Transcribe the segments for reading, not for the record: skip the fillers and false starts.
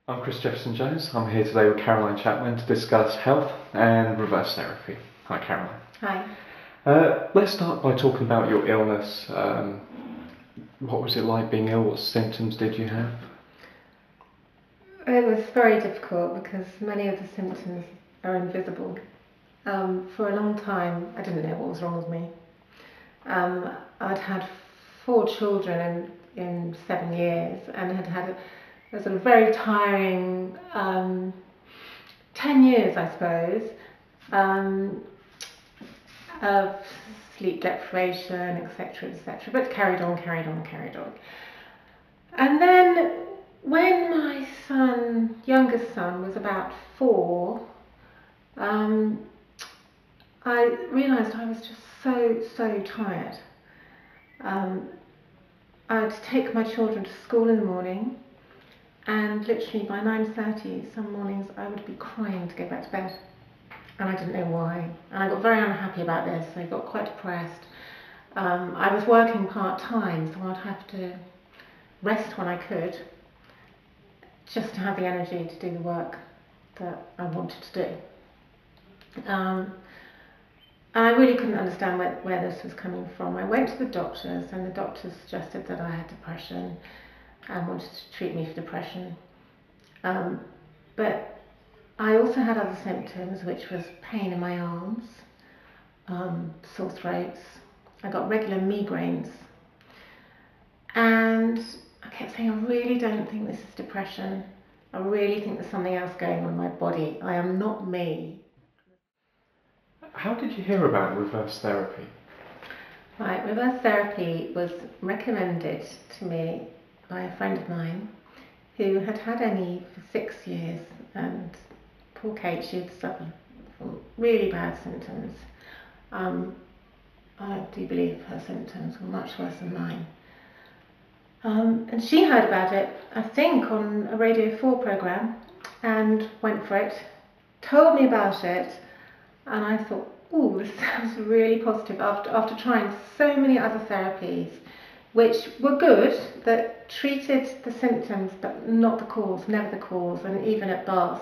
I'm Chris Jefferson-Jones. I'm here today with Caroline Chapman to discuss health and reverse therapy. Hi, Caroline. Hi. Let's start by talking about your illness. What was it like being ill? What symptoms did you have? It was very difficult because many of the symptoms are invisible. For a long time, I didn't know what was wrong with me. I'd had 4 children in 7 years and had had a sort of very tiring 10 years, I suppose, of sleep deprivation, etc., etc., but carried on. And then when my youngest son, was about 4, I realised I was just so tired. I'd take my children to school in the morning, and literally by 9:30 some mornings I would be crying to go back to bed, and I didn't know why. And I got very unhappy about this. I got quite depressed. I was working part-time, so I'd have to rest when I could, just to have the energy to do the work that I wanted to do. And I really couldn't understand where this was coming from. I went to the doctors, and the doctors suggested that I had depression and wanted to treat me for depression. But I also had other symptoms, which was pain in my arms, sore throats. I got regular migraines. And I kept saying, I really don't think this is depression. I really think there's something else going on in my body. I am not me. How did you hear about reverse therapy? Right, reverse therapy was recommended to me by a friend of mine who had had ME for 6 years, and poor Kate, she had suffered from really bad symptoms. I do believe her symptoms were much worse than mine. And she heard about it, I think, on a Radio 4 programme, and went for it, told me about it, and I thought, oh, this sounds really positive. After trying so many other therapies, which were good, that treated the symptoms but not the cause, never the cause. And even at Bath,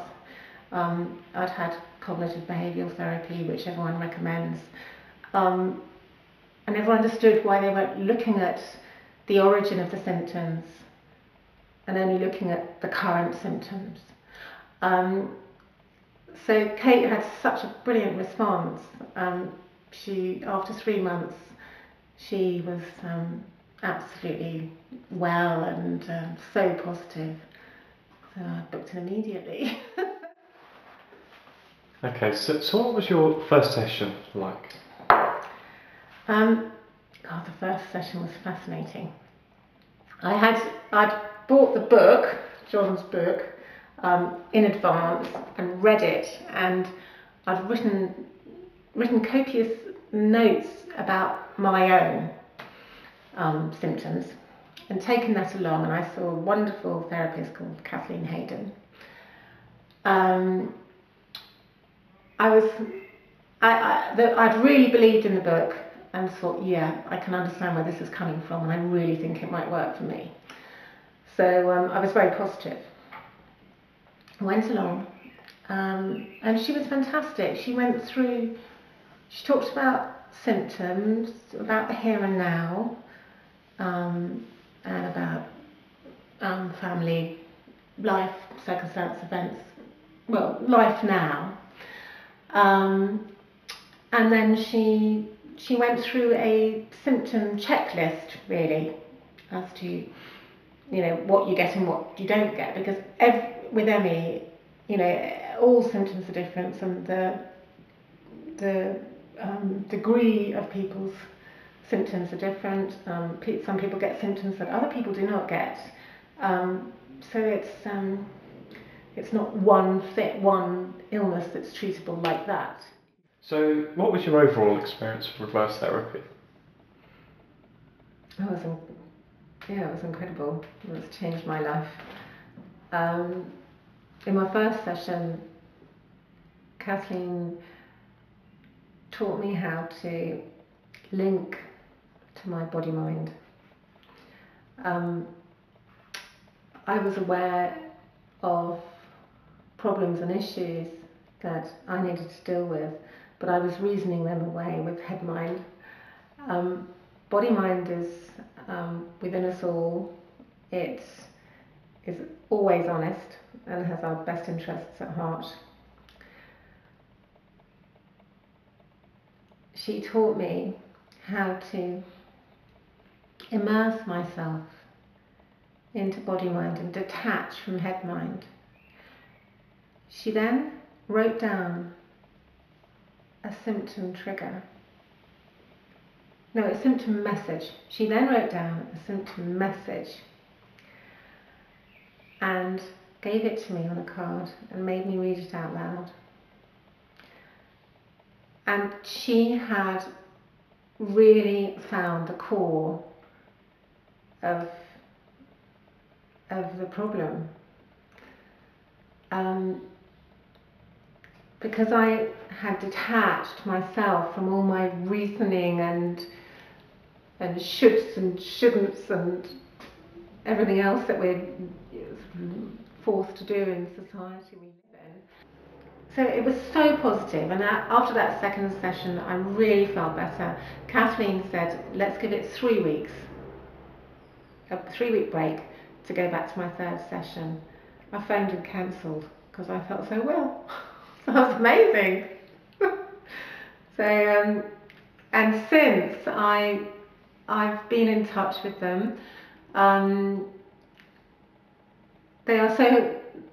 I'd had cognitive behavioural therapy, which everyone recommends, and never understood why they weren't looking at the origin of the symptoms and only looking at the current symptoms. So Kate had such a brilliant response. After 3 months, she was absolutely well and so positive. So I booked it immediately. Okay, so what was your first session like? God, the first session was fascinating. I'd bought the book, John's book, in advance and read it, and I'd written copious notes about my own symptoms, and taken that along. And I saw a wonderful therapist called Kathleen Hayden. I'd really believed in the book and thought, yeah, I can understand where this is coming from, and I really think it might work for me. So I was very positive. I went along, and she was fantastic. She talked about symptoms, about the here and now, and about family, life, circumstance, events, well, life now. And then she went through a symptom checklist, really, as to what you get and what you don't get, because with ME, all symptoms are different, and the degree of people's symptoms are different. Some people get symptoms that other people do not get. So it's not one illness that's treatable like that. So what was your overall experience of reverse therapy? It was incredible. It's changed my life. In my first session, Kathleen taught me how to link to my body-mind. I was aware of problems and issues that I needed to deal with, but I was reasoning them away with head mind. Body mind is within us all. It is always honest and has our best interests at heart. She taught me how to immerse myself into body mind and detach from head mind. She then wrote down a symptom trigger. No, a symptom message. She then wrote down a symptom message and gave it to me on a card and made me read it out loud. And she had really found the core of the problem. Because I had detached myself from all my reasoning and shoulds and shouldn'ts and everything else that we're forced to do in the society we live in. So it was so positive, and after that second session I really felt better. Kathleen said, let's give it 3 weeks, a 3-week break to go back to my third session. I phoned and cancelled because I felt so well. So that was amazing. So and since I've been in touch with them.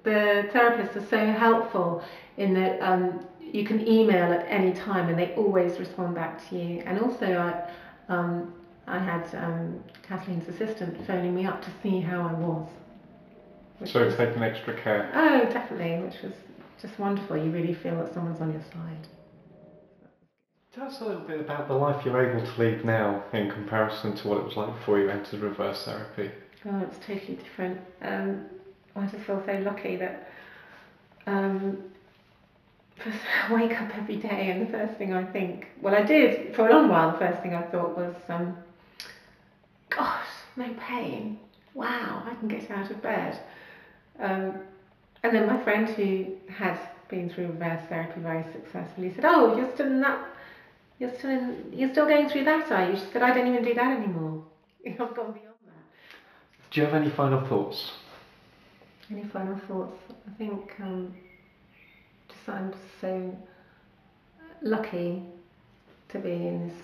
The therapists are so helpful in that you can email at any time and they always respond back to you. And also I had Kathleen's assistant phoning me up to see how I was. So taking extra care. Oh, definitely, which was just wonderful. You really feel that someone's on your side. Tell us a little bit about the life you're able to lead now in comparison to what it was like before you entered reverse therapy. Oh, it's totally different. I just feel so lucky that just wake up every day and the first thing I think, well, I did for a long while, the first thing I thought was, gosh, no pain. Wow, I can get out of bed. And then my friend who had been through reverse therapy very successfully said, oh, you're still going through that, are you? She said, I don't even do that anymore. I've gone beyond that. Do you have any final thoughts? Any final thoughts? I think just I'm so lucky to be in this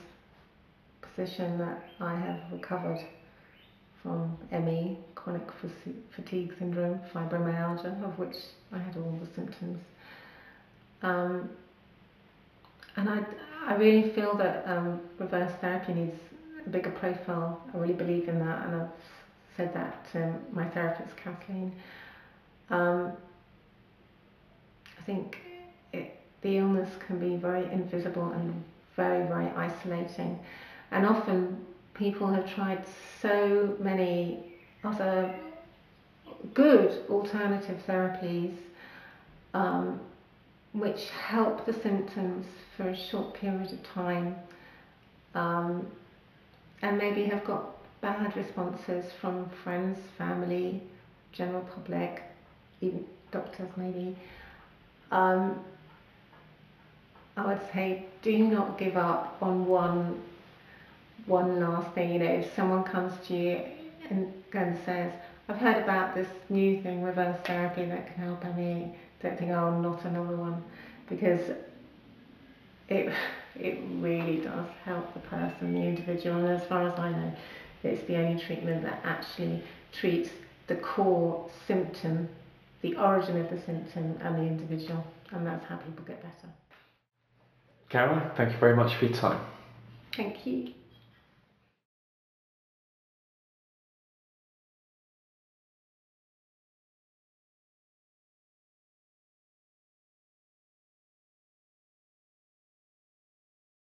position that I have recovered from ME, chronic fatigue syndrome, fibromyalgia, of which I had all the symptoms. And I really feel that reverse therapy needs a bigger profile. I really believe in that, and I've said that to my therapist, Kathleen. I think the illness can be very invisible and very, very isolating. And often people have tried so many other good alternative therapies which help the symptoms for a short period of time, and maybe have got bad responses from friends, family, general public, even doctors maybe. I would say do not give up on one last thing. You know, if someone comes to you and says, I've heard about this new thing, reverse therapy, that can help me, don't think, oh, not another one, because it really does help the person, the individual, and as far as I know, it's the only treatment that actually treats the core symptom, the origin of the symptom, and the individual, and that's how people get better. Caroline, thank you very much for your time. Thank you.